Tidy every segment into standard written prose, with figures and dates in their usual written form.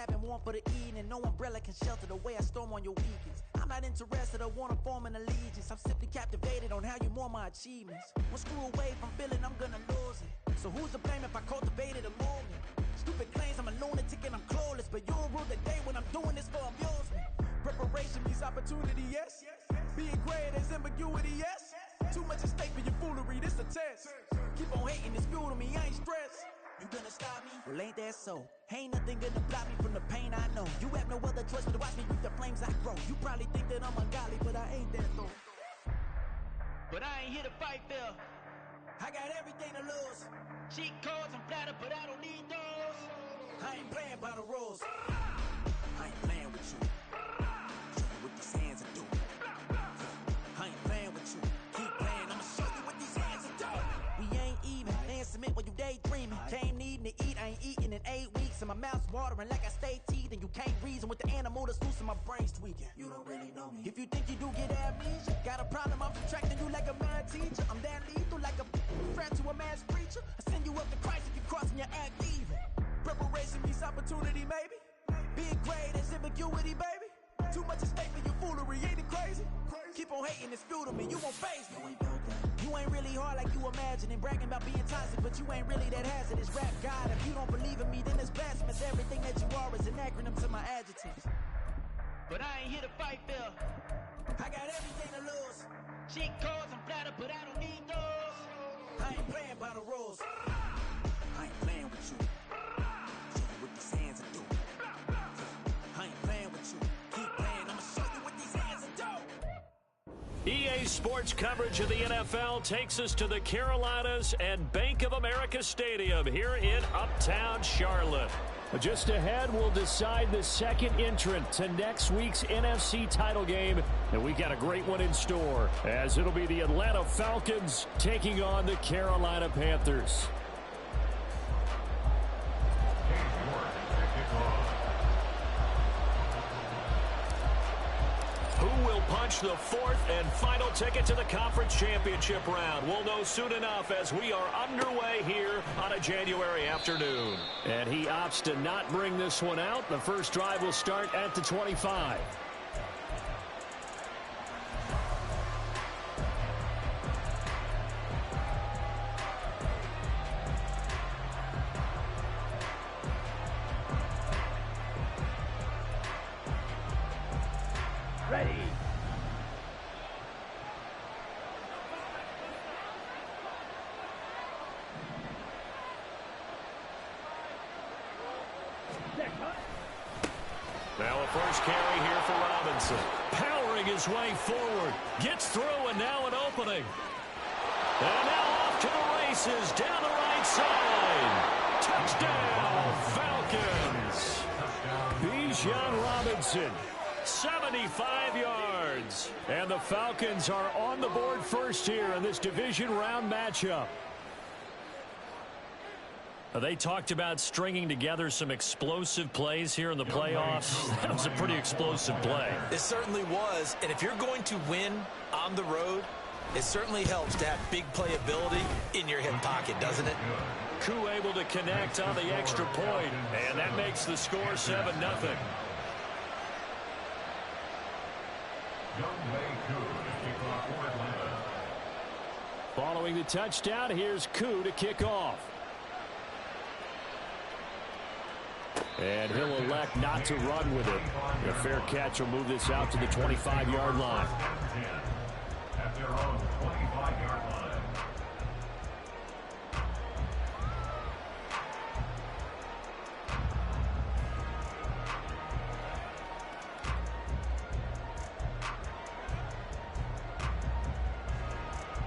cabin warm for the evening. No umbrella can shelter the way I storm on your weekends. I'm not interested or want to form an allegiance. I'm simply captivated on how you mourn my achievements. One screw away from feeling I'm gonna lose it. So who's to blame if I cultivated a movement? Stupid claims I'm a lunatic and I'm clueless, but you'll rule the day when I'm doing this for amusement. Preparation means opportunity, yes. Being great is ambiguity, yes. Too much at stake for your foolery, this a test. Keep on hating, it's fuel to me, I ain't stressed. You gonna stop me? Well, ain't that so? Ain't nothing gonna block me from the pain I know. You have no other choice but to watch me reap the flames I grow. You probably think that I'm ungodly, but I ain't that though. But I ain't here to fight, Phil. I got everything to lose. Cheat codes, I'm flattered, but I don't need those. I ain't playing by the rules. I ain't playing with you. Show you what these hands are doing. I ain't playing with you. Keep playing, I'ma show you what these hands are doing. We ain't even. They ain't submit when you daydreaming. Came needing to eat, I ain't eating in 8 weeks. And my mouth's watering like I stay teeth. And you can't reason with the animal that's loose and my brain's tweaking. You don't really know me. If you think you do get amnesia, got a problem, I'm subtracting you like a mad teacher. I'm that lethal like a friend to a mass preacher. I send you up to Christ if you crossing your act evil. Preparation means opportunity, maybe. Being great is ambiguity, baby. Too much at stake for your foolery, ain't it crazy? Keep on hating, it's fuel to me, you won't face me. You ain't really hard like you imagining. Bragging about being toxic, but you ain't really that hazardous. Rap God, if you don't believe in me, then it's blasphemous. Everything that you are is an acronym to my adjectives. But I ain't here to fight, Phil. I got everything to lose. Cheat codes, I'm flattered, but I don't need those. I ain't playing by the rules. I ain't playing with you. Show you what these hands are doing. I ain't playing with you. Keep playing, I'ma show you what these hands are doing. EA Sports coverage of the NFL takes us to the Carolinas and Bank of America Stadium here in Uptown Charlotte. Just ahead, we'll decide the second entrant to next week's NFC title game. And we got a great one in store, as it'll be the Atlanta Falcons taking on the Carolina Panthers. Who will punch the fourth and final ticket to the conference championship round? We'll know soon enough as we are underway here on a January afternoon. And he opts to not bring this one out. The first drive will start at the 25. Ready. Now a first carry here for Robinson. Powering his way forward. Gets through and now an opening. And now off to the races down the right side. Touchdown, Falcons. Bijan Robinson. 75 yards. And the Falcons are on the board first here in this division round matchup. They talked about stringing together some explosive plays here in the playoffs. That was a pretty explosive play. It certainly was. And if you're going to win on the road, it certainly helps to have big playability in your hip pocket, doesn't it? Koo able to connect on the extra point, and that makes the score 7-0. Following the touchdown, here's Koo to kick off. And he'll elect not to run with it. A fair catch will move this out to the 25-yard line. At their own 25-yard line.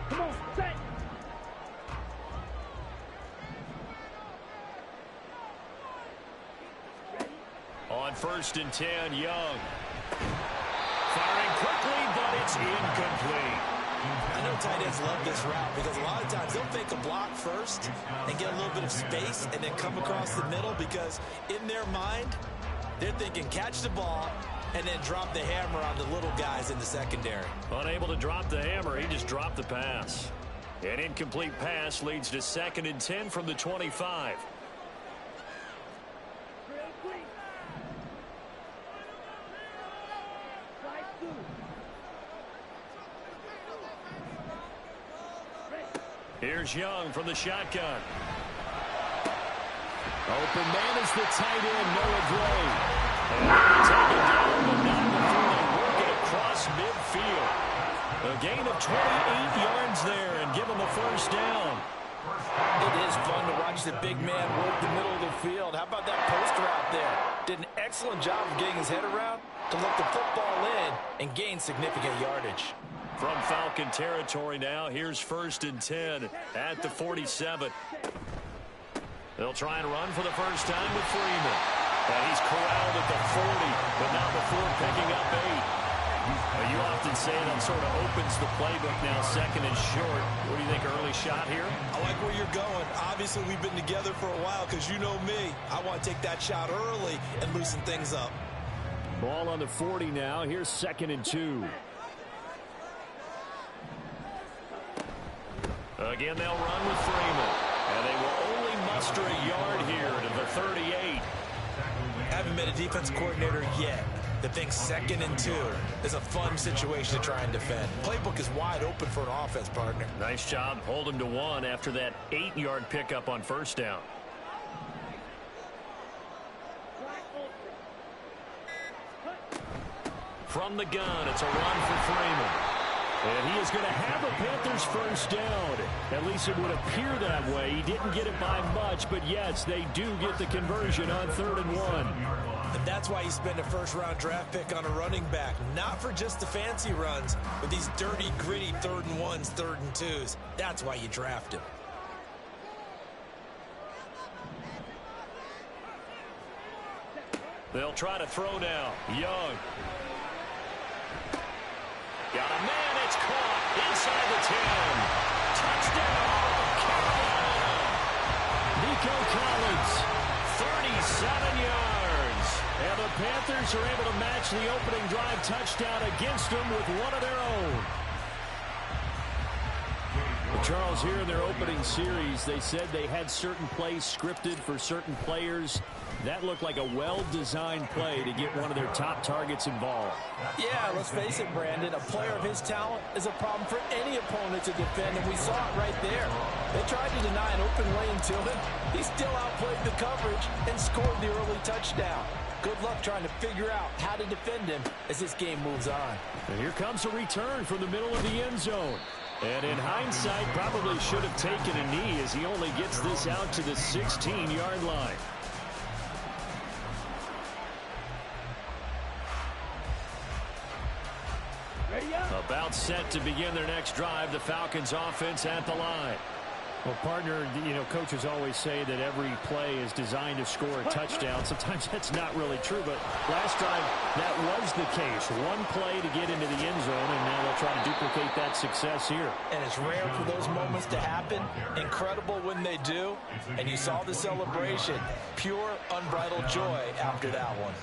Come on, set. On 1st and 10, Young. Firing quickly, but it's incomplete. I know tight ends love this route because a lot of times they'll fake a block first and get a little bit of space and then come across the middle because in their mind, they're thinking catch the ball and then drop the hammer on the little guys in the secondary. Unable to drop the hammer, he just dropped the pass. An incomplete pass leads to 2nd and 10 from the 25. Here's Young from the shotgun. Open man is the tight end, Noah Gray. Taken down, but not before they work it across midfield. A gain of 28 yards there and give them a first down. It is fun to watch the big man work the middle of the field. How about that post route there? Did an excellent job of getting his head around to let the football in and gain significant yardage. From Falcon territory now, here's 1st and 10 at the 47. They'll try and run for the first time with Freeman. And he's corralled at the 40, but not before picking up 8. You often say that sort of opens the playbook now, 2nd and short. What do you think, early shot here? I like where you're going. Obviously, we've been together for a while because you know me. I want to take that shot early and loosen things up. Ball on the 40 now. Here's 2nd and 2. Again, they'll run with Freeman. And they will only muster a yard here to the 38. Haven't been a defense coordinator yet that thinks 2nd and 2 is a fun situation to try and defend. Playbook is wide open for an offense, partner. Nice job. Hold him to 1 after that 8-yard pickup on first down. From the gun, it's a run for Freeman. And he is going to have a Panthers first down. At least it would appear that way. He didn't get it by much, but yes, they do get the conversion on 3rd and 1. And that's why you spend a first-round draft pick on a running back. Not for just the fancy runs, but these dirty, gritty 3rd and 1s, 3rd and 2s. That's why you draft him. They'll try to throw now. Young. Got a man, it's caught inside the 10. Touchdown, Carolina. Nico Collins. 37 yards. And the Panthers are able to match the opening drive touchdown against them with one of their own. Charles, here in their opening series, they said they had certain plays scripted for certain players. That looked like a well-designed play to get one of their top targets involved. Yeah, let's face it, Brandon. A player of his talent is a problem for any opponent to defend, and we saw it right there. They tried to deny an open lane to him. He still outplayed the coverage and scored the early touchdown. Good luck trying to figure out how to defend him as this game moves on. And here comes a return from the middle of the end zone. And in hindsight, probably should have taken a knee as he only gets this out to the 16-yard line. About set to begin their next drive, the Falcons offense at the line. Well, partner, you know, coaches always say that every play is designed to score a touchdown. Sometimes that's not really true, but last drive that was the case. One play to get into the end zone, and now they'll try to duplicate that success here. And it's rare for those moments to happen. Incredible when they do. And you saw the celebration. Pure, unbridled joy after that one.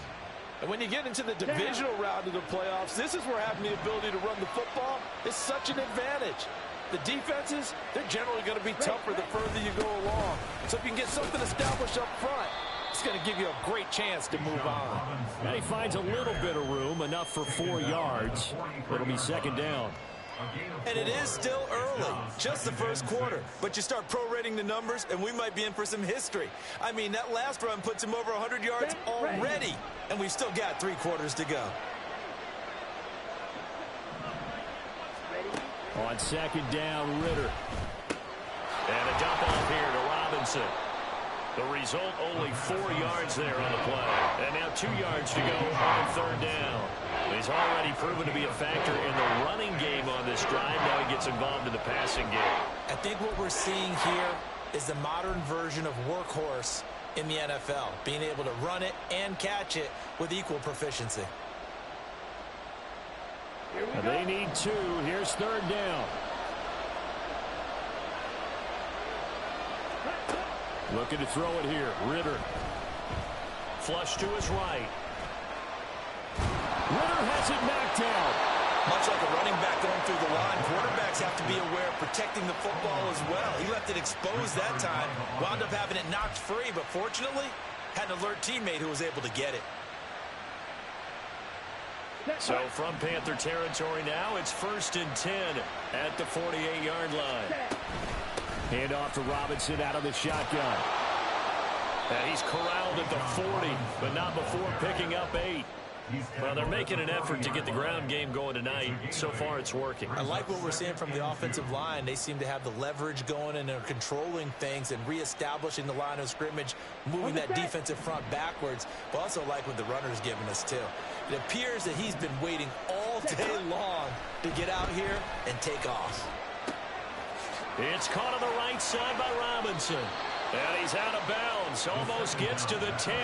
And when you get into the divisional round of the playoffs, this is where having the ability to run the football is such an advantage. The defenses, they're generally going to be tougher the further you go along. So if you can get something established up front, it's going to give you a great chance to move on. And he finds a little bit of room, enough for 4 yards. It'll be 2nd down. And it is still early, just the first quarter. But you start prorating the numbers, and we might be in for some history. I mean, that last run puts him over 100 yards already, and we've still got 3 quarters to go. On 2nd down, Ritter. And a dump off here to Robinson. The result, only 4 yards there on the play. And now 2 yards to go on 3rd down. He's already proven to be a factor in the running game on this drive. Now he gets involved in the passing game. I think what we're seeing here is the modern version of workhorse in the NFL, being able to run it and catch it with equal proficiency. And they need 2. Here's 3rd down. Looking to throw it here. Ritter. Flush to his right. Ritter has it knocked down. Much like a running back going through the line, quarterbacks have to be aware of protecting the football as well. He left it exposed that time, wound up having it knocked free, but fortunately, had an alert teammate who was able to get it. So from Panther territory now, it's 1st and 10 at the 48-yard line. Hand off to Robinson out of the shotgun. And he's corralled at the 40, but not before picking up 8. Well, they're making an effort to get the ground game going tonight. So far, it's working. I like what we're seeing from the offensive line. They seem to have the leverage going, and they're controlling things and reestablishing the line of scrimmage, moving that defensive front backwards. But also like what the runner's giving us, too. It appears that he's been waiting all day long to get out here and take off. It's caught on the right side by Robinson. And he's out of bounds. Almost gets to the 10.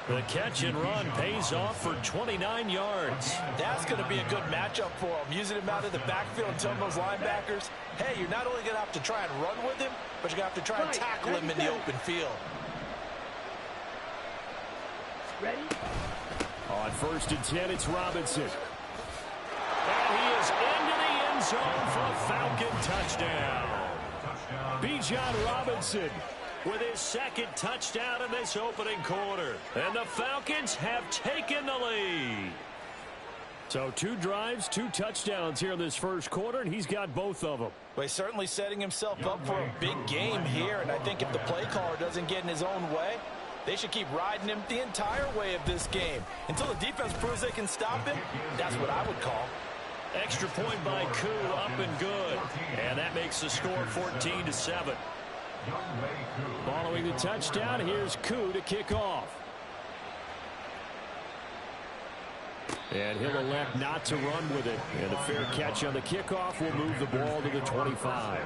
The catch and run pays off for 29 yards. That's going to be a good matchup for him. Using him out of the backfield and telling those linebackers, hey, you're not only going to have to try and run with him, but you're going to have to try and tackle him in the open field. Ready? On 1st and 10, it's Robinson. And he is into the end zone for a Falcon touchdown. Bijan Robinson with his second touchdown in this opening quarter. And the Falcons have taken the lead. So 2 drives, 2 touchdowns here in this first quarter, and he's got both of them. Well, he's certainly setting himself up for a big game here, and I think if the play caller doesn't get in his own way, they should keep riding him the entire way of this game. Until the defense proves they can stop him, that's what I would call. Extra point by Koo, up and good. And that makes the score 14-7. Following the touchdown, here's Koo to kick off. And he'll elect not to run with it. And a fair catch on the kickoff will move the ball to the 25.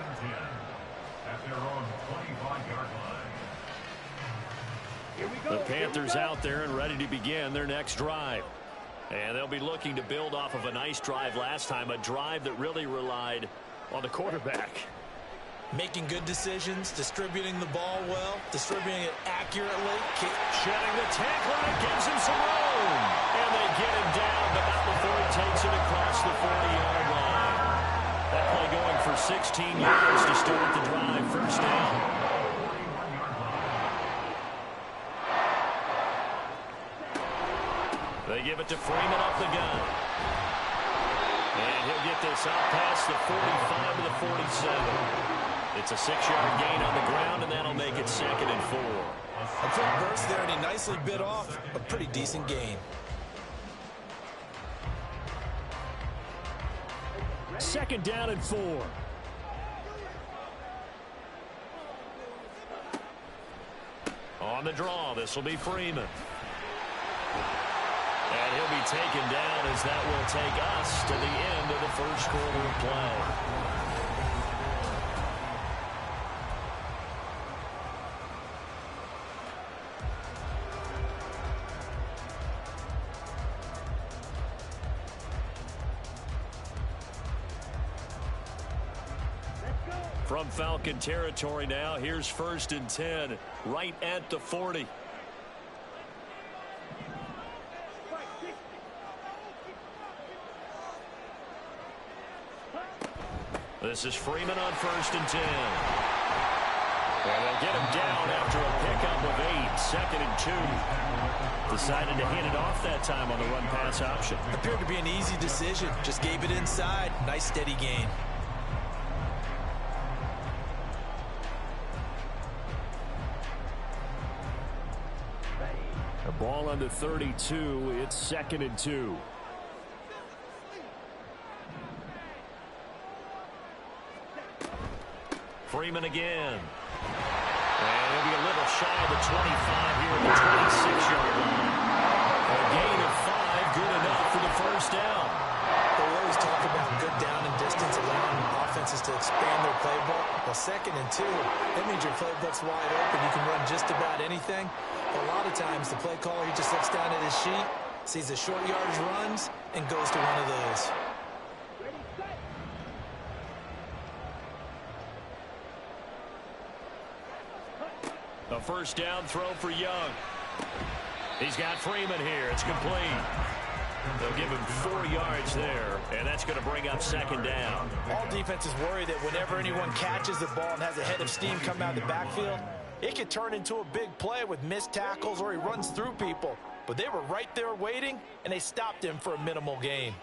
The Panthers out there and ready to begin their next drive. And they'll be looking to build off of a nice drive last time, a drive that really relied on the quarterback. Making good decisions, distributing the ball well, distributing it accurately. Shedding the tackle, and it gives him some room. And they get him down, but not before he takes it across the 40-yard line. That play going for 16 yards to start the drive. First down. They give it to Freeman up the gun. And he'll get this out past the 45 to the 47. It's a 6-yard gain on the ground, and that'll make it 2nd and 4. A quick burst there, and he nicely bit off a pretty decent gain. Second down and 4. On the draw, this will be Freeman. And he'll be taken down as that will take us to the end of the first quarter of play. From Falcon territory now, here's 1st and 10, right at the 40. This is Freeman on 1st and 10. And they'll get him down after a pickup of 8, 2nd and 2. Decided to hand it off that time on the run-pass option. Appeared to be an easy decision. Just gave it inside. Nice steady gain. A ball on the 32. It's 2nd and 2. Freeman again. And he'll be a little shy of the 25 here at the 26-yard line. A gain of 5, good enough for the first down. They always talk about good down and distance, allowing offenses to expand their playbook. Well, 2nd and 2, that means your playbook's wide open. You can run just about anything. A lot of times, the play caller, he just looks down at his sheet, sees the short yardage runs, and goes to one of those. A first down throw for Young. He's got Freeman here. It's complete. They'll give him 4 yards there, and that's going to bring up 2nd down. All defenses worry that whenever anyone catches the ball and has a head of steam coming out of the backfield, it could turn into a big play with missed tackles or he runs through people. But they were right there waiting, and they stopped him for a minimal gain.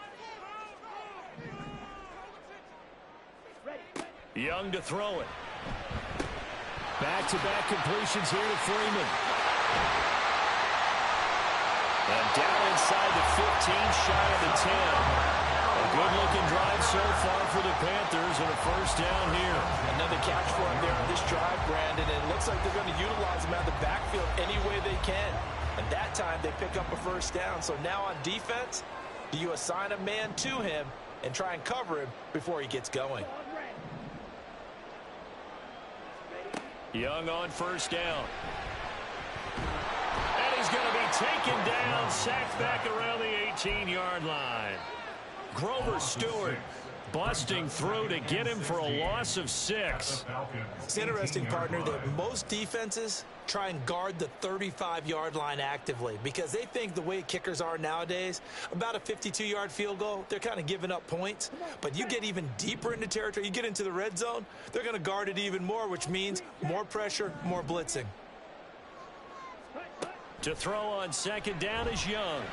Young to throw it. Back-to-back completions here to Freeman. And down inside the 15, shy of the 10. A good-looking drive so far for the Panthers, and a first down here. Another catch for him there on this drive, Brandon. And it looks like they're going to utilize him out of the backfield any way they can. And that time, they pick up a first down. So now on defense, do you assign a man to him and try and cover him before he gets going? Young on first down. And he's going to be taken down, sacked back around the 18-yard line. Grover Stewart busting through to get him for a loss of 6. It's interesting, partner, that most defenses try and guard the 35-yard line actively because they think the way kickers are nowadays, about a 52-yard field goal, they're kind of giving up points. But you get even deeper into territory, you get into the red zone, they're going to guard it even more, which means more pressure, more blitzing. To throw on second down is Young.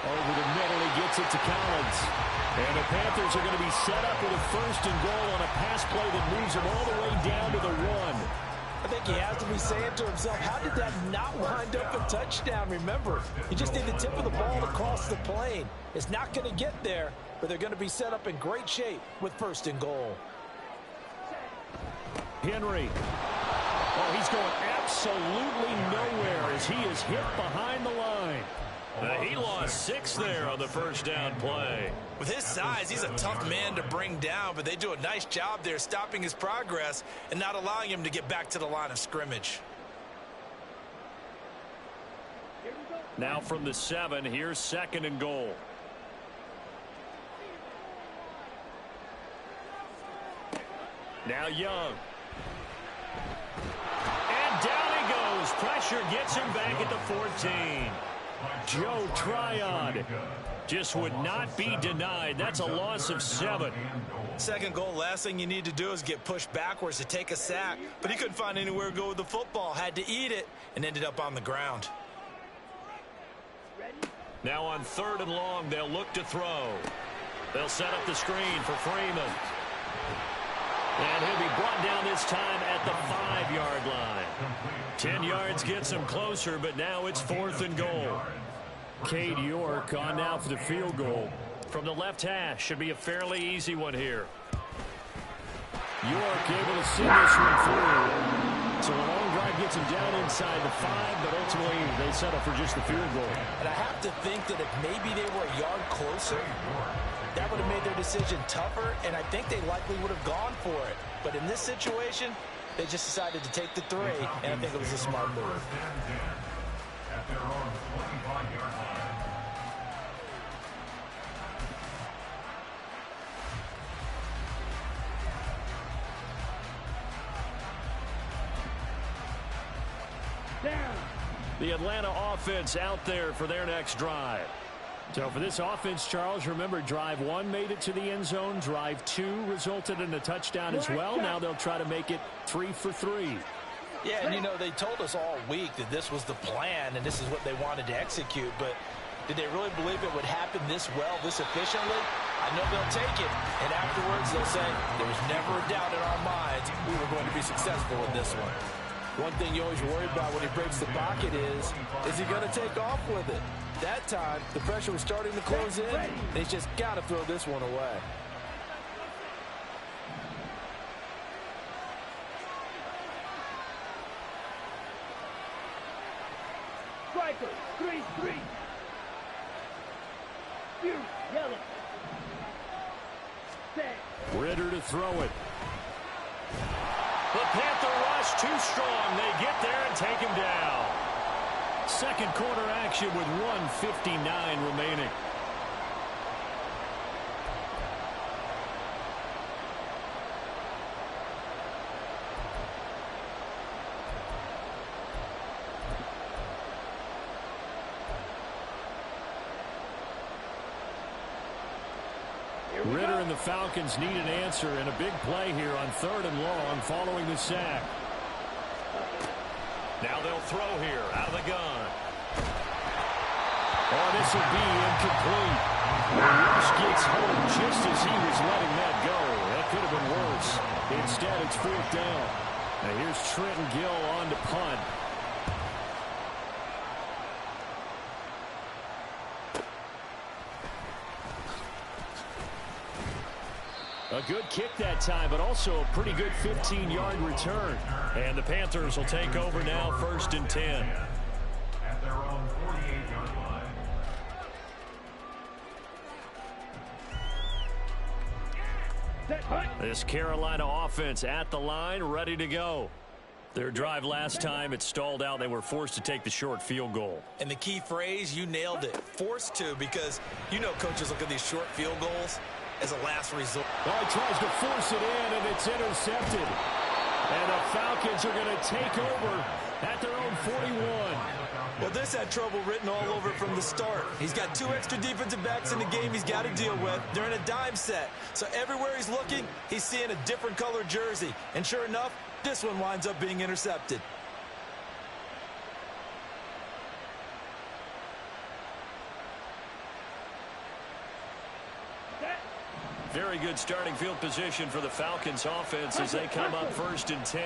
Over the middle, he gets it to Collins. And the Panthers are going to be set up with a first and goal on a pass play that moves them all the way down to the 1. I think he has to be saying to himself, how did that not wind up a touchdown? Remember, you just need the tip of the ball across the plane. It's not going to get there, but they're going to be set up in great shape with first and goal. Henry. Oh, he's going absolutely nowhere as he is hit behind the line. He lost 6 there on the first down play. With his size, he's a tough man to bring down, but they do a nice job there stopping his progress and not allowing him to get back to the line of scrimmage. Now from the 7, here's second and goal. Now Young. And down he goes. Pressure gets him back at the 14. Joe Tryon just would not be denied. That's a loss of 7. Second goal, last thing you need to do is get pushed backwards to take a sack. But he couldn't find anywhere to go with the football. Had to eat it and ended up on the ground. Now on third and long, they'll look to throw. They'll set up the screen for Freeman. And he'll be brought down this time at the 5-yard line. 10 yards gets him closer, but now it's 4th and goal. Cade York on now for the field goal. From the left hash, should be a fairly easy one here. York able to see this one through. So a long drive gets him down inside the 5, but ultimately they settle for just the field goal. And I have to think that if maybe they were a yard closer, that would have made their decision tougher, and I think they likely would have gone for it. But in this situation, they just decided to take the 3, and I think it was a smart move. At their own 25-yard line. The Atlanta offense out there for their next drive. So for this offense, Charles, remember, drive 1 made it to the end zone. Drive 2 resulted in a touchdown as well. Now they'll try to make it 3 for 3. Yeah, and you know, they told us all week that this was the plan and this is what they wanted to execute. But did they really believe it would happen this well, this efficiently? I know they'll take it. And afterwards, they'll say, there was never a doubt in our minds we were going to be successful in this one. One thing you always worry about when he breaks the pocket is he going to take off with it? That time, the pressure was starting to close in, and he's just got to throw this one away. Striker, 3-3. Yellow. Ritter to throw it. The Panther rush too strong. They get there and take him down. Second quarter action with 1:59 remaining. Ritter and the Falcons need an answer, and a big play here on 3rd and long following the sack. Now they'll throw here out of the gun. Oh, this will be incomplete. Rush gets home just as he was letting that go. That could have been worse. Instead, it's 4th down. Now here's Trenton Gill on to punt. A good kick that time, but also a pretty good 15-yard return. And the Panthers will take over now, 1st and 10. At their own 48-yard line. This Carolina offense at the line, ready to go. Their drive last time, it stalled out. They were forced to take the short field goal. And the key phrase, you nailed it, forced to, because you know coaches look at these short field goals as a last resort. Well, he tries to force it in, and it's intercepted. And the Falcons are going to take over at their own 41. Well, this had trouble written all over it from the start. He's got 2 extra defensive backs in the game he's got to deal with. They're in a dime set. So everywhere he's looking, he's seeing a different colored jersey. And sure enough, this one winds up being intercepted. Very good starting field position for the Falcons offense as they come up 1st and 10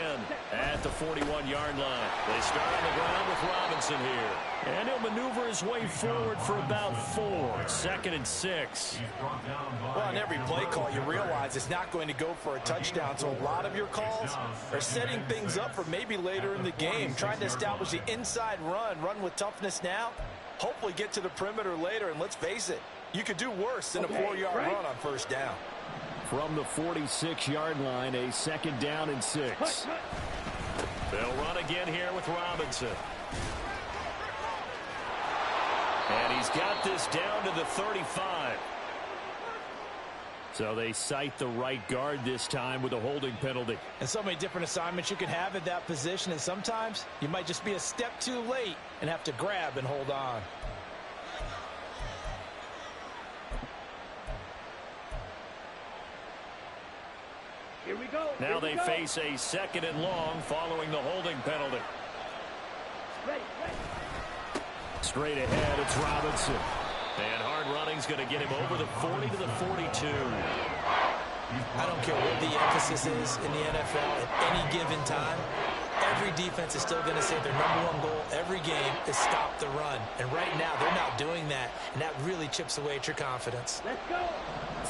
at the 41-yard line. They start on the ground with Robinson here. And he'll maneuver his way forward for about 4. 2nd and 6. Well, on every play call, you realize it's not going to go for a touchdown. So a lot of your calls are setting things up for maybe later in the game, trying to establish the inside run with toughness now, hopefully get to the perimeter later. And let's face it, you could do worse than a 4-yard run on 1st down. From the 46-yard line, a 2nd down and 6. They'll run again here with Robinson. And he's got this down to the 35. So they cite the right guard this time with a holding penalty. And so many different assignments you can have at that position, and sometimes you might just be a step too late and have to grab and hold on. Here we go. Now they face a 2nd and long following the holding penalty. Straight ahead, it's Robinson. And hard running's going to get him over the 40 to the 42. I don't care what the emphasis is in the NFL at any given time. Every defense is still going to say their #1 goal every game is stop the run. And right now, they're not doing that, and that really chips away at your confidence. Let's go.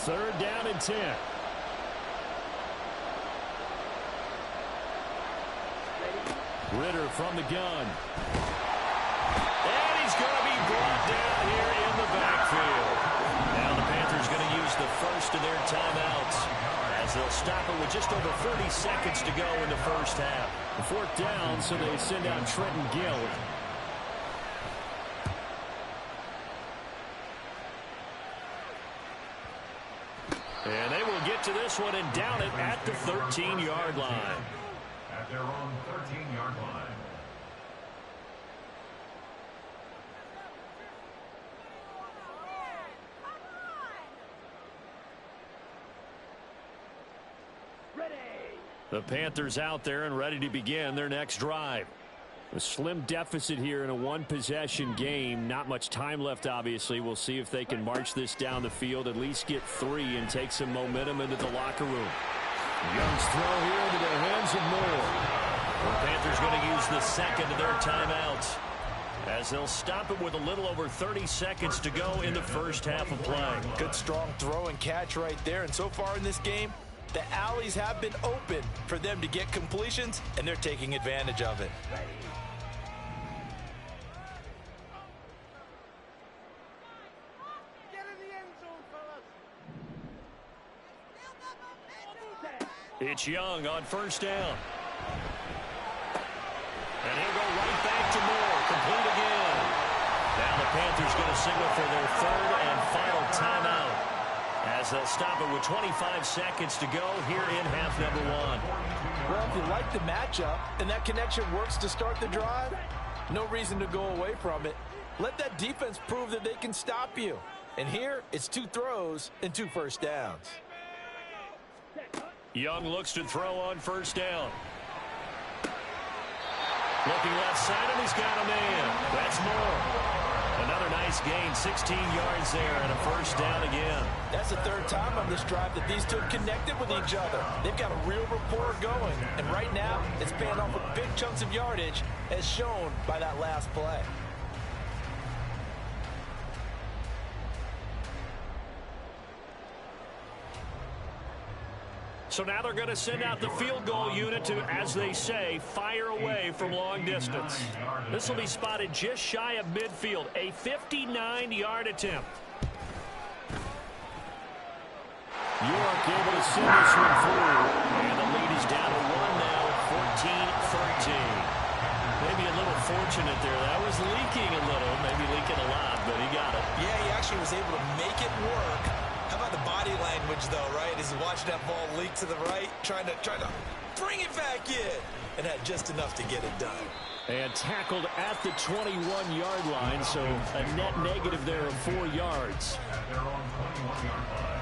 3rd down and 10. Ritter from the gun. And he's going to be brought down here in the backfield. Now the Panthers going to use the first of their timeouts as they'll stop it with just over 30 seconds to go in the 1st half. 4th down, so they send out Trenton Gill. And they will get to this one and down it at the 13-yard line. At their own 13-yard line. Ready. The Panthers out there and ready to begin their next drive. A slim deficit here in a 1-possession game. Not much time left, obviously. We'll see if they can march this down the field, at least get 3 and take some momentum into the locker room. Young's throw here into the hands of Moore. The Panthers going to use the 2nd of their timeouts as they'll stop it with a little over 30 seconds to go in the 1st half of play. Good strong throw and catch right there. And so far in this game, the alleys have been open for them to get completions, and they're taking advantage of it. It's Young on 1st down. And he'll go right back to Moore. Complete again. Now the Panthers going to signal for their 3rd and final timeout as they'll stop it with 25 seconds to go here in half number 1. Well, if you like the matchup and that connection works to start the drive, no reason to go away from it. Let that defense prove that they can stop you. And here, it's 2 throws and 2 first downs. Young looks to throw on 1st down. Looking left side, and he's got a man. That's Moore. Another nice gain, 16 yards there, and a first down again. That's the third time on this drive that these two have connected with each other. They've got a real rapport going, and right now it's paying off with big chunks of yardage, as shown by that last play. So now they're going to send out the field goal unit to, as they say, fire away from long distance. This will be spotted just shy of midfield, a 59-yard attempt. York able to send this one through. And the lead is down to 1 now, 14-13. Maybe a little fortunate there. That was leaking a little, maybe leaking a lot, but he got it. Yeah, he actually was able to make it work. How about the body language, though, right? As he's watching that ball leak to the right, trying to bring it back in, and had just enough to get it done. And tackled at the 21-yard line, so a net negative there of 4 yards. At their own 21-yard line.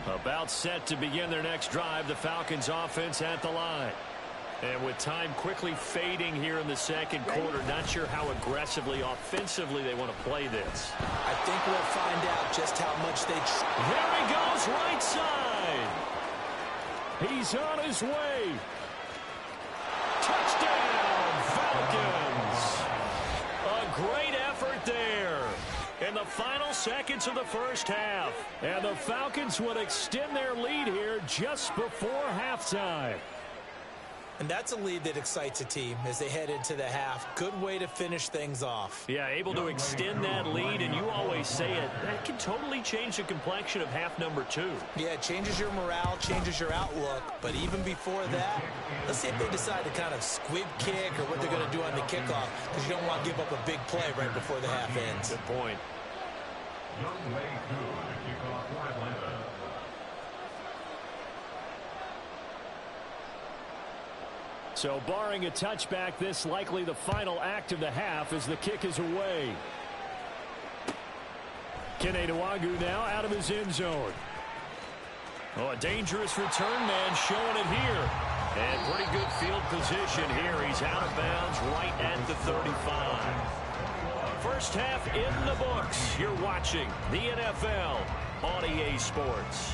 About set to begin their next drive, the Falcons offense at the line. And with time quickly fading here in the second quarter, not sure how aggressively, offensively they want to play this. I think we'll find out just how much they... There he goes, right side. He's on his way. Touchdown, Falcons. A great effort there in the final seconds of the first half. And the Falcons would extend their lead here just before halftime. And that's a lead that excites a team as they head into the half. Good way to finish things off. Yeah, able to extend that lead, and you always say it, that can totally change the complexion of half number 2. Yeah, it changes your morale, changes your outlook. But even before that, let's see if they decide to kind of squib kick or what they're going to do on the kickoff, because you don't want to give up a big play right before the half ends. Good point. Young Way 2 to kick off for Atlanta. So barring a touchback, this likely the final act of the half as the kick is away. Keneduagu now out of his end zone. Oh, a dangerous return man showing it here. And pretty good field position here. He's out of bounds right at the 35. First half in the books. You're watching the NFL on EA Sports.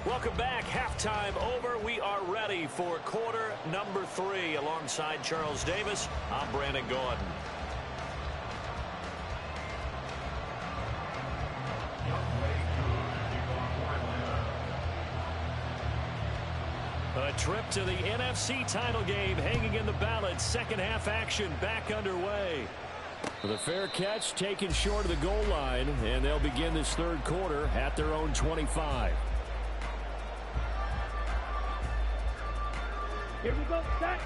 Welcome back. Halftime over. We are ready for quarter number 3. Alongside Charles Davis, I'm Brandon Gordon. A trip to the NFC title game hanging in the balance. Second half action back underway. With a fair catch taken short of the goal line, and they'll begin this third quarter at their own 25. Here we go, set.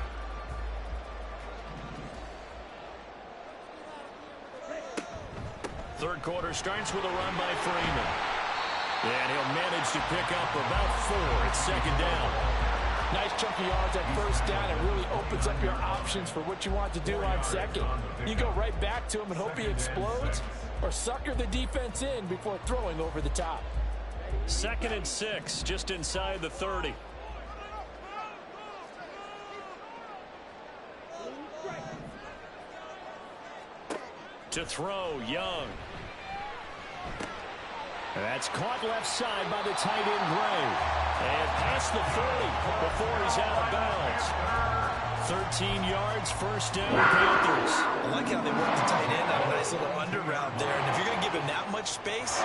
Third quarter starts with a run by Freeman. And he'll manage to pick up about 4. It's second down. Nice chunky yards at first down. It really opens up your options for what you want to do on second. You go right back to him and hope he explodes, or sucker the defense in before throwing over the top. 2nd and 6, just inside the 30. To throw, Young. That's caught left side by the tight end, Gray. And past the 30 before he's out of bounds. 13 yards, first down, Panthers. I like how they work the tight end on a nice little under route there. And if you're going to give him that much space,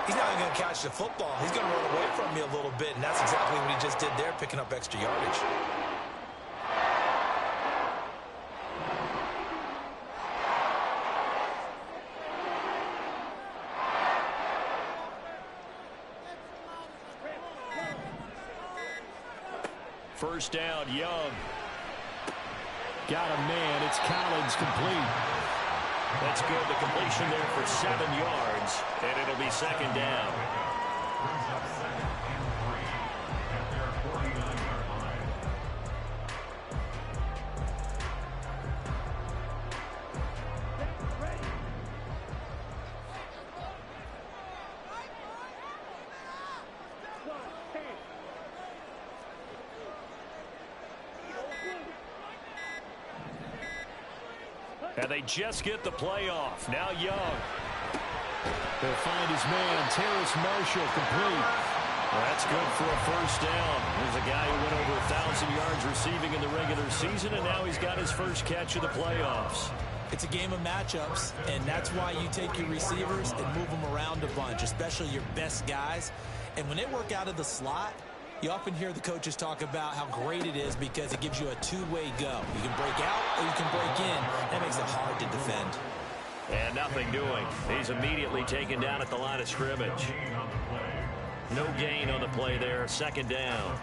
he's not going to catch the football. He's going to run away from you a little bit, and that's exactly what he just did there, picking up extra yardage. First down, Young. Got a man. It's Collins, complete. That's good. The completion there for 7 yards, and it'll be second down. brings up 2nd and 3 at their 49-yard line. And they just get the play off. Now Young. They'll find his man, Terrace Marshall, complete. Well, that's good for a first down. There's a guy who went over 1,000 yards receiving in the regular season, and now he's got his first catch of the playoffs. It's a game of matchups, and that's why you take your receivers and move them around a bunch, especially your best guys. And when they work out of the slot, you often hear the coaches talk about how great it is because it gives you a two-way go. You can break out or you can break in. That makes it hard to defend. And nothing doing. He's immediately taken down at the line of scrimmage. No gain on the play there. Second down.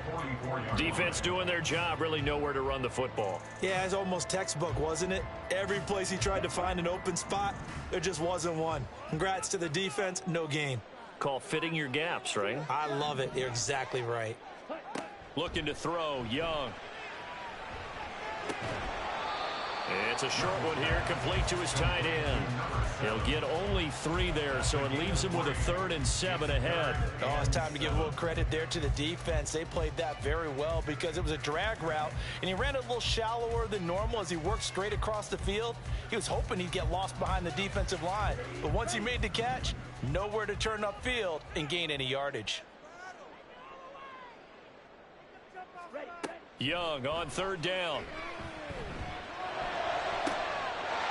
Defense doing their job. Really nowhere to run the football. Yeah, it's almost textbook, wasn't it? Every place he tried to find an open spot, there just wasn't one. Congrats to the defense. No gain. Call fitting your gaps, right? I love it. You're exactly right. Looking to throw. Young. It's a short one here, complete to his tight end. He'll get only 3 there, so it leaves him with a 3rd and 7 ahead. Oh, it's time to give a little credit there to the defense. They played that very well because it was a drag route, and he ran it a little shallower than normal as he worked straight across the field. He was hoping he'd get lost behind the defensive line, but once he made the catch, nowhere to turn upfield and gain any yardage. Young on 3rd down.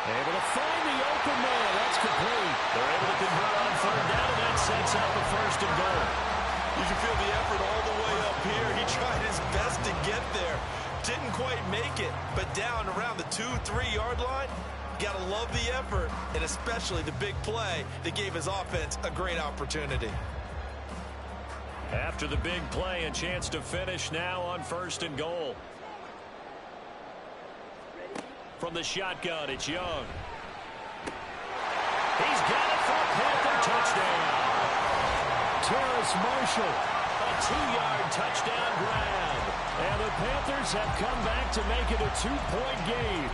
Able to find the open man. That's complete. They're able to convert on 3rd down, and that sets up the 1st and goal. You can feel the effort all the way up here. He tried his best to get there. Didn't quite make it, but down around the 2-3 yard line, got to love the effort, and especially the big play that gave his offense a great opportunity. After the big play, a chance to finish now on 1st and goal. From the shotgun, it's Young. He's got it for a Panther touchdown. Terrace Marshall, a 2-yard touchdown grab. And the Panthers have come back to make it a 2-point game.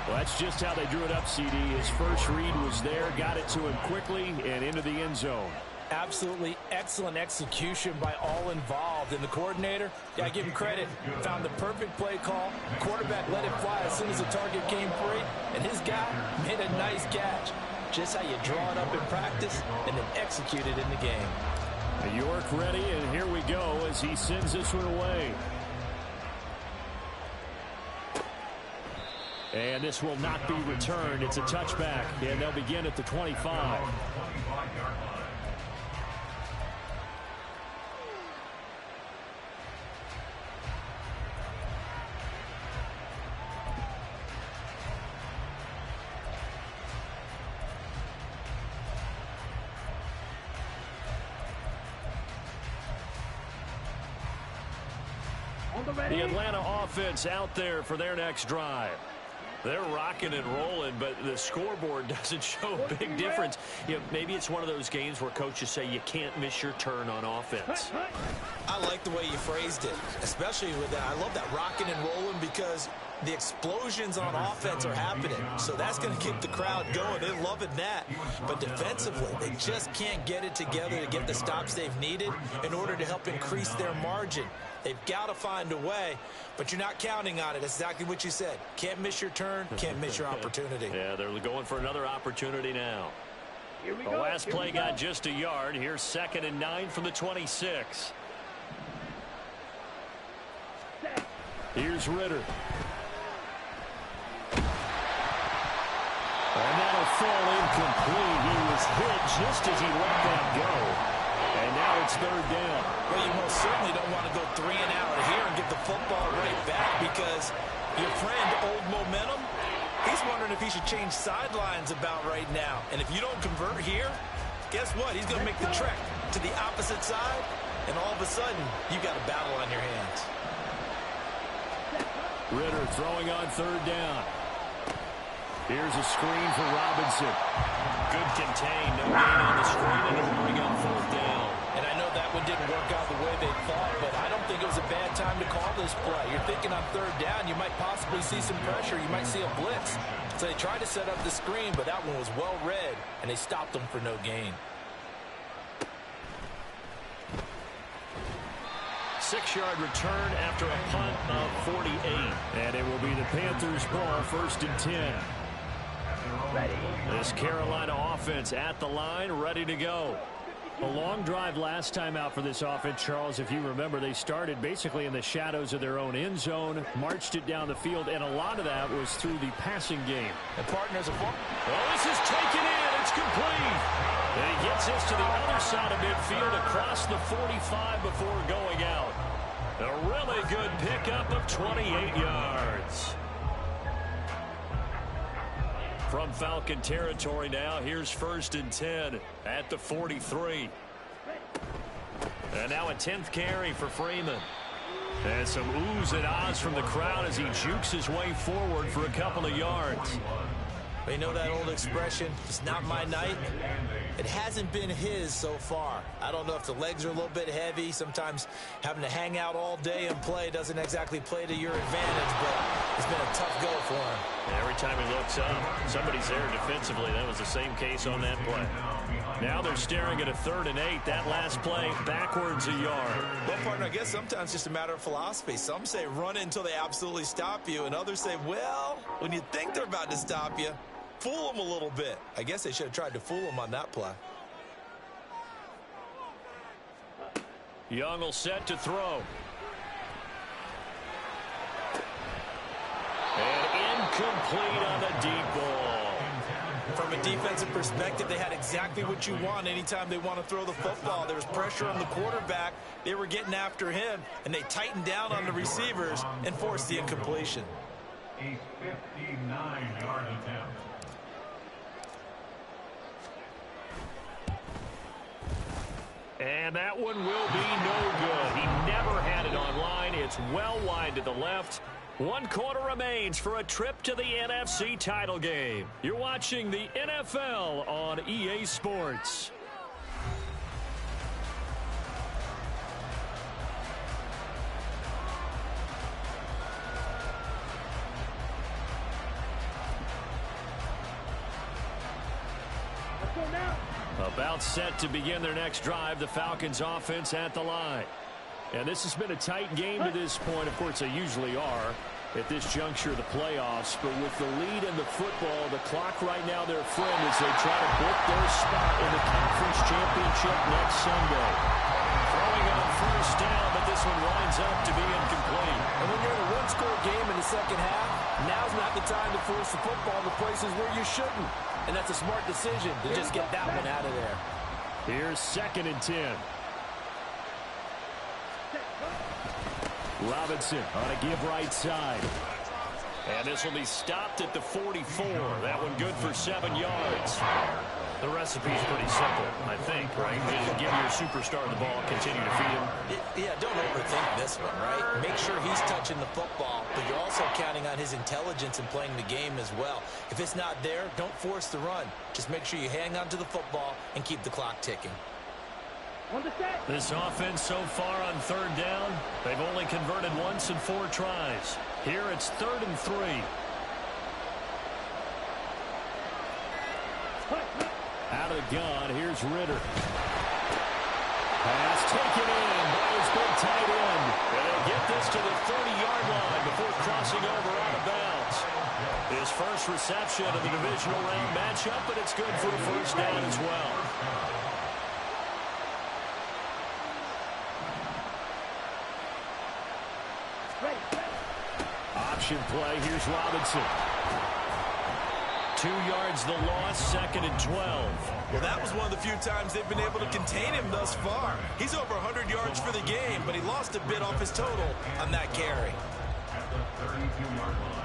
Well, that's just how they drew it up, CD. His first read was there, got it to him quickly, and into the end zone. Absolutely excellent execution by all involved. And the coordinator, yeah, I give him credit, found the perfect play call. Quarterback let it fly as soon as the target came free, and his guy made a nice catch. Just how you draw it up in practice and then execute it in the game. York ready, and here we go as he sends this one away. And this will not be returned. It's a touchback, and they'll begin at the 25. The Atlanta offense out there for their next drive. They're rocking and rolling, but the scoreboard doesn't show a big difference. You know, maybe it's one of those games where coaches say you can't miss your turn on offense. I like the way you phrased it, especially with that. I love that rocking and rolling because the explosions on offense are happening. So that's going to keep the crowd going. They're loving that. But defensively, they just can't get it together to get the stops they've needed in order to help increase their margin. They've got to find a way, but you're not counting on it. That's exactly what you said. Can't miss your turn, can't miss your opportunity. Yeah, they're going for another opportunity now. The last play got just a yard. Here's 2nd and 9 from the 26. Here's Ritter. And that'll fall incomplete. He was hit just as he let that go. And now it's 3rd down. Well, you most certainly don't want to go 3 and out of here and get the football right back because your friend, Old Momentum, he's wondering if he should change sidelines about right now. And if you don't convert here, guess what? He's going to make the trek to the opposite side, and all of a sudden, you've got a battle on your hands. Ritter throwing on 3rd down. Here's a screen for Robinson. Good contain. No gain on the screen, and it'll bring up 4th down. And I know that one didn't work out the way they thought, but I don't think it was a bad time to call this play. You're thinking on 3rd down, you might possibly see some pressure. You might see a blitz. So they tried to set up the screen, but that one was well read, and they stopped them for no gain. 6-yard return after a punt of 48. And it will be the Panthers' ball, 1st and 10. This Carolina offense at the line, ready to go. A long drive last time out for this offense, Charles. If you remember, they started basically in the shadows of their own end zone, marched it down the field, and a lot of that was through the passing game. And partners are this is taken in. It's complete. And he gets this to the other side of midfield across the 45 before going out. A really good pickup of 28 yards. From Falcon territory now, here's 1st and 10 at the 43. And now a 10th carry for Freeman. And some oohs and ahs from the crowd as he jukes his way forward for a couple of yards. You know that old expression, it's not my night? It hasn't been his so far. I don't know if the legs are a little bit heavy. Sometimes having to hang out all day and play doesn't exactly play to your advantage, but it's been a tough go for him. Every time he looks up, somebody's there defensively. That was the same case on that play. Now they're staring at a 3rd and 8. That last play backwards a yard. Well, partner, I guess sometimes it's just a matter of philosophy. Some say run until they absolutely stop you, and others say, well, when you think they're about to stop you, fool them a little bit. I guess they should have tried to fool him on that play. Young will set to throw. And incomplete on the deep ball. From a defensive perspective, they had exactly what you want anytime they want to throw the football. There was pressure on the quarterback. They were getting after him, and they tightened down on the receivers and forced the incompletion. A 59-yard attempt. And that one will be no good. He never had it on line. It's well wide to the left. 1 quarter remains for a trip to the NFC title game. You're watching the NFL on EA Sports. About set to begin their next drive, the Falcons offense at the line. And this has been a tight game to this point. Of course, they usually are at this juncture of the playoffs. But with the lead in the football, the clock right now their friend as they try to book their spot in the conference championship next Sunday. Throwing on 1st down, but this one winds up to be incomplete. And when you're in a one-score game in the second half, now's not the time to force the football to places where you shouldn't. And that's a smart decision to just get that one out of there. Here's 2nd and 10. Robinson on a give right side. And this will be stopped at the 44. That one good for 7 yards. The recipe's pretty simple, I think, right? Just give your superstar the ball, continue to feed him. Yeah, don't overthink this one, right? Make sure he's touching the football, but you're also counting on his intelligence in playing the game as well. If it's not there, don't force the run. Just make sure you hang on to the football and keep the clock ticking. This offense so far on 3rd down, they've only converted once in 4 tries. Here it's 3rd and 3. Out of the gun, here's Ritter. Pass taken in by his big tight end. And they get this to the 30-yard line before crossing over out of bounds. His first reception of the divisional round matchup, but it's good for a 1st down as well. Option play, here's Robinson. 2 yards the loss, 2nd and 12. Well, that was one of the few times they've been able to contain him thus far. He's over 100 yards for the game, but he lost a bit off his total on that carry. At the 32-yard line.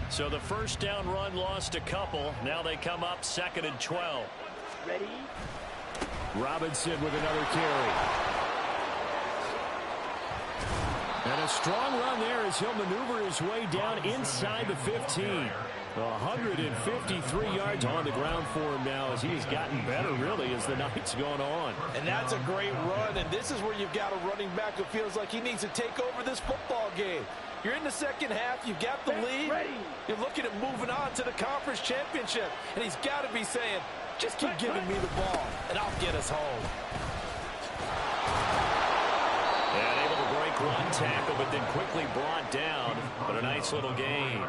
So the first down run lost a couple. Now they come up 2nd and 12. Ready? Robinson with another carry. And a strong run there as he'll maneuver his way down inside the 15. 153 yards on the ground for him now as he's gotten better, really, as the night's gone on. And that's a great run, and this is where you've got a running back who feels like he needs to take over this football game. You're in the second half, you've got the lead, you're looking at moving on to the conference championship, and he's got to be saying, just keep giving me the ball, and I'll get us home. And able to break one tackle, but then quickly brought down. But a nice little gain.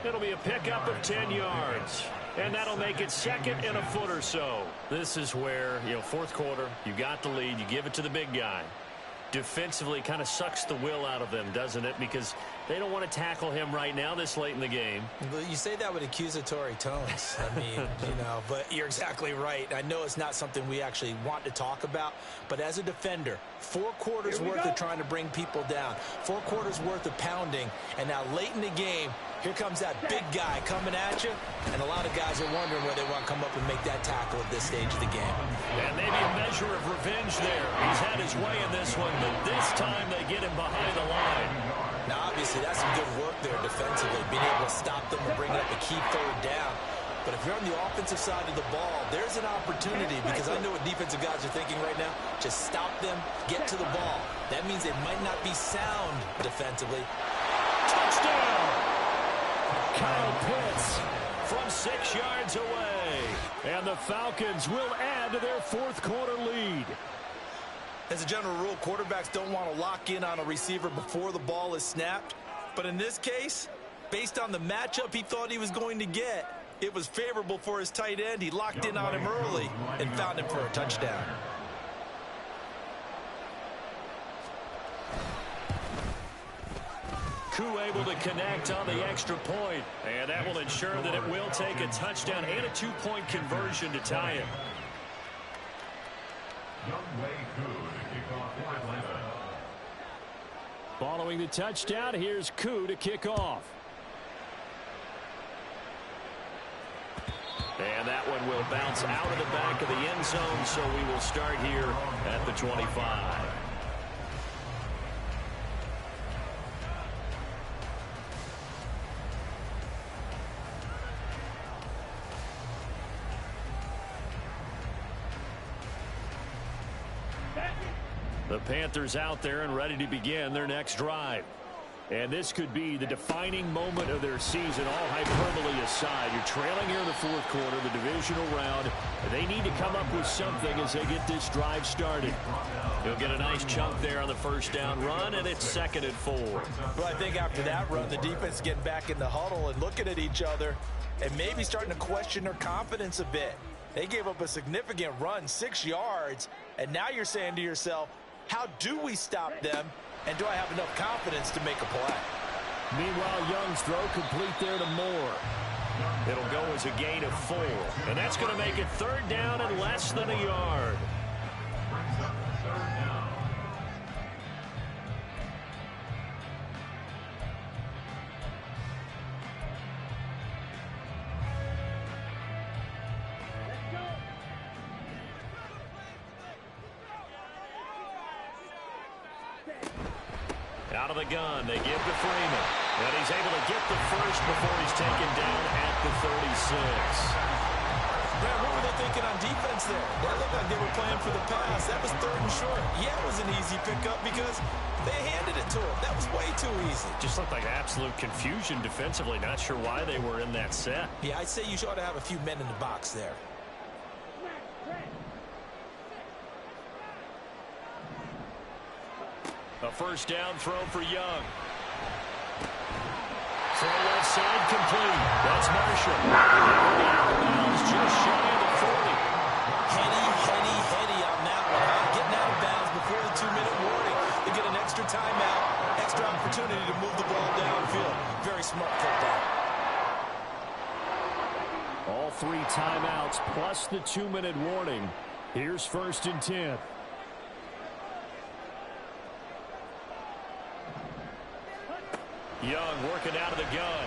It'll be a pickup of 10 yards. And that'll make it 2nd and a foot or so. This is where, fourth quarter, you got the lead, you give it to the big guy. Defensively kind of sucks the will out of them, doesn't it? Because they don't want to tackle him right now this late in the game. But you say that with accusatory tones. I mean, but you're exactly right. I know it's not something we actually want to talk about, but as a defender, 4 quarters worth of trying to bring people down, 4 quarters worth of pounding, and now late in the game, here comes that big guy coming at you, and a lot of guys are wondering where they want to come up and make that tackle at this stage of the game. And maybe a measure of revenge there. He's had his way in this one, but this time they get him behind the line. Now, obviously, that's some good work there defensively, being able to stop them and bring up a key 3rd down. But if you're on the offensive side of the ball, there's an opportunity, because I know what defensive guys are thinking right now. Just stop them, get to the ball. That means they might not be sound defensively. Touchdown! Kyle Pitts from 6 yards away. And the Falcons will add to their 4th quarter lead. As a general rule, quarterbacks don't want to lock in on a receiver before the ball is snapped. But in this case, based on the matchup he thought he was going to get, it was favorable for his tight end. He locked in on him early and found him for a touchdown. Koo able to connect on the extra point. And that will ensure that it will take a touchdown and a 2-point conversion to tie it. Following the touchdown, here's Koo to kick off. And that one will bounce out of the back of the end zone, so we will start here at the 25. The Panthers out there and ready to begin their next drive. And this could be the defining moment of their season, all hyperbole aside. You're trailing here in the 4th quarter, the divisional round. They need to come up with something as they get this drive started. He'll get a nice chunk there on the first down run, and it's 2nd and 4. Well, I think after that run, the defense getting back in the huddle and looking at each other and maybe starting to question their confidence a bit. They gave up a significant run, 6 yards, and now you're saying to yourself, how do we stop them, and do I have enough confidence to make a play? Meanwhile, Young's throw complete there to Moore. It'll go as a gain of 4, and that's going to make it 3rd down and less than a yard. Out of the gun, they give to Freeman. And he's able to get the first before he's taken down at the 36. Brad, what were they thinking on defense there? That looked like they were playing for the pass. That was 3rd and short. Yeah, it was an easy pickup because they handed it to him. That was way too easy. Just looked like absolute confusion defensively. Not sure why they were in that set. Yeah, I'd say you ought to have a few men in the box there. A first down throw for Young. Throw left side complete. That's Marshall. Just shy of the 40. Heady on that one. Getting out of bounds before the 2-minute warning. They get an extra timeout, extra opportunity to move the ball downfield. Very smart football. All 3 timeouts plus the 2-minute warning. Here's 1st and 10. Young working out of the gun.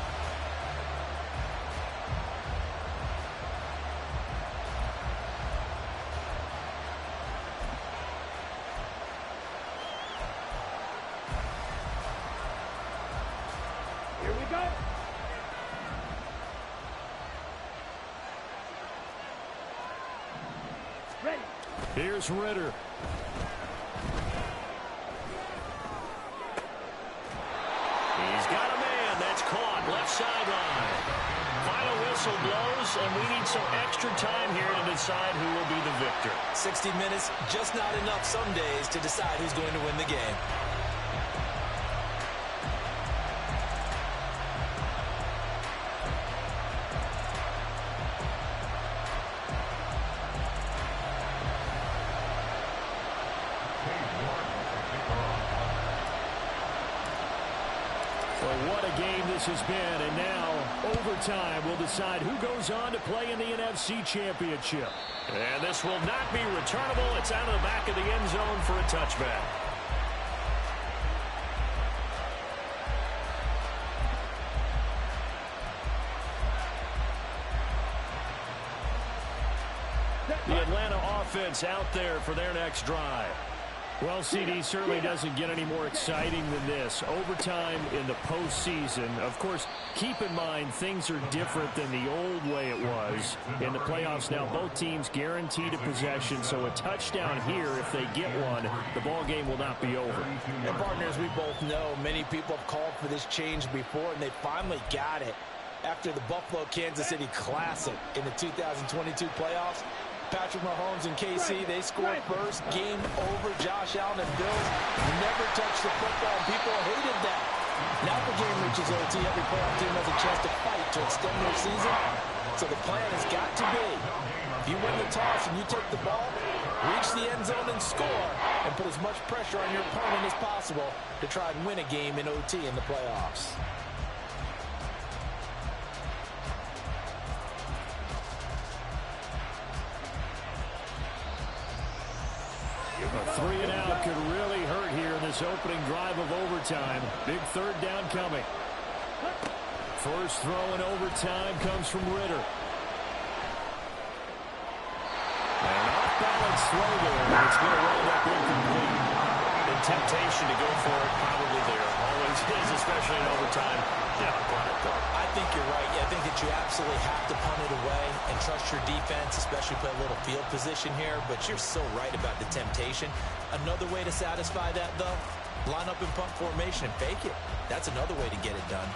Here's Ritter. He's got a man. That's caught. Left sideline. Final whistle blows, and we need some extra time here to decide who will be the victor. 60 minutes, just not enough some days to decide who's going to win the game. Has been, and now overtime will decide who goes on to play in the NFC Championship. And this will not be returnable. It's out of the back of the end zone for a touchback. The Atlanta offense out there for their next drive. Well, CD, certainly doesn't get any more exciting than this. Overtime in the postseason. Of course, keep in mind things are different than the old way it was. In the playoffs now, both teams guaranteed a possession, so a touchdown here, if they get one, the ball game will not be over. And partners, we both know many people have called for this change before, and they finally got it after the Buffalo-Kansas City Classic in the 2022 playoffs. Patrick Mahomes and KC, they scored first. Game over. Josh Allen and Bills never touched the football. People hated that. Now the game reaches OT. Every playoff team has a chance to fight to extend their season. So the plan has got to be, if you win the toss and you take the ball, reach the end zone and score, and put as much pressure on your opponent as possible to try and win a game in OT in the playoffs. A 3-and-out could really hurt here in this opening drive of overtime. Big third down coming. First throw in overtime comes from Ritter. An off-balance throw there, and it's going to wind up incomplete. The temptation to go for it probably there. Always is, especially in overtime. Yeah, punt it though. I think you're right. I think that you absolutely have to punt it away and trust your defense, especially play a little field position here. But you're so right about the temptation. Another way to satisfy that, though, line up in punt formation and fake it. That's another way to get it done.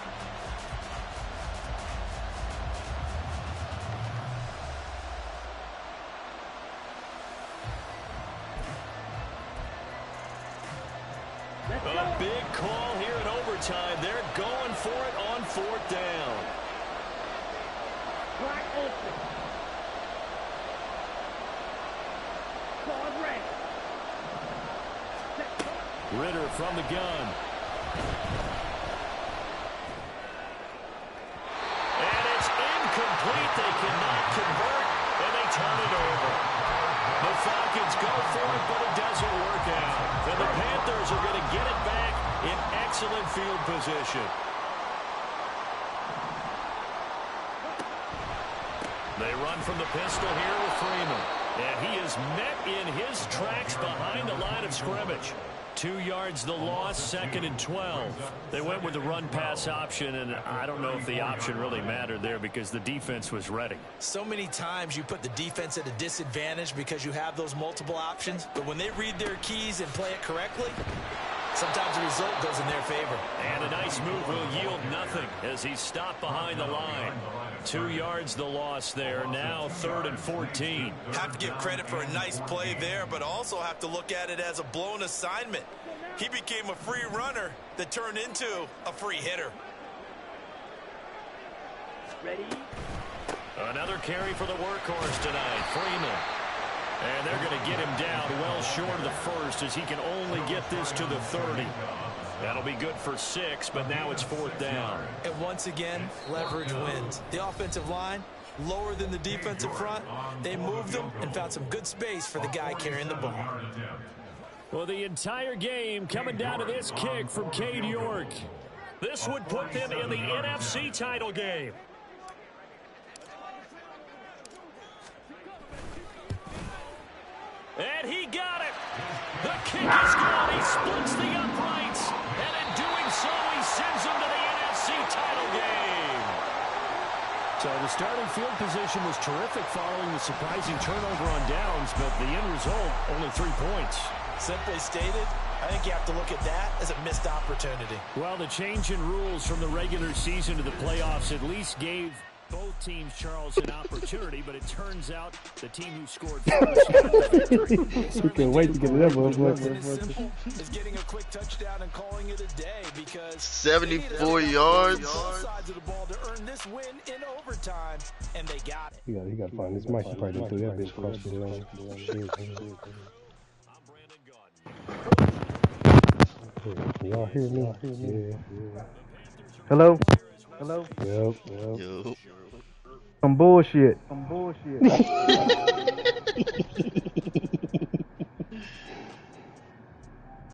A big call here in overtime. They're going for it on fourth down. Black open. Guard ready. Ritter from the gun. And it's incomplete. They cannot convert, and they turn it over. The Falcons go for it, but it doesn't work out. And the Panthers are going to get it back in excellent field position. They run from the pistol here with Freeman. And he is met in his tracks behind the line of scrimmage. 2 yards the loss, 2nd and 12. They went with the run-pass option, and I don't know if the option really mattered there because the defense was ready. So many times you put the defense at a disadvantage because you have those multiple options. But when they read their keys and play it correctly, sometimes the result goes in their favor. And a nice move will yield nothing as he's stopped behind the line. 2 yards the loss there. Now 3rd and 14. Have to give credit for a nice play there, but also have to look at it as a blown assignment. He became a free runner that turned into a free hitter. Ready? Another carry for the workhorse tonight, Freeman. And they're going to get him down well short of the first as he can only get this to the 30. That'll be good for 6, but now it's 4th down. And once again, leverage wins. The offensive line, lower than the defensive front. They moved them and found some good space for the guy carrying the ball. Well, the entire game coming down to this kick from Cade York. This would put them in the NFC title game. And he got it. The kick is gone. He splits the uprights. And in doing so, he sends them to the NFC title game. So the starting field position was terrific following the surprising turnover on downs, but the end result, only 3 points. Simply stated, I think you have to look at that as a missed opportunity. Well, the change in rules from the regular season to the playoffs at least gave both teams, Charles, an opportunity, but it turns out the team who scored first got the victory. We can't wait to get it up. Is getting a quick touchdown and calling it a day because 74 yards. Both sides of the ball to earn this win in overtime, and they got it. He got to find this mic. He probably threw that bitch across the line. Y'all hear me? Yeah. Hello? Yep. Yo. Some bullshit.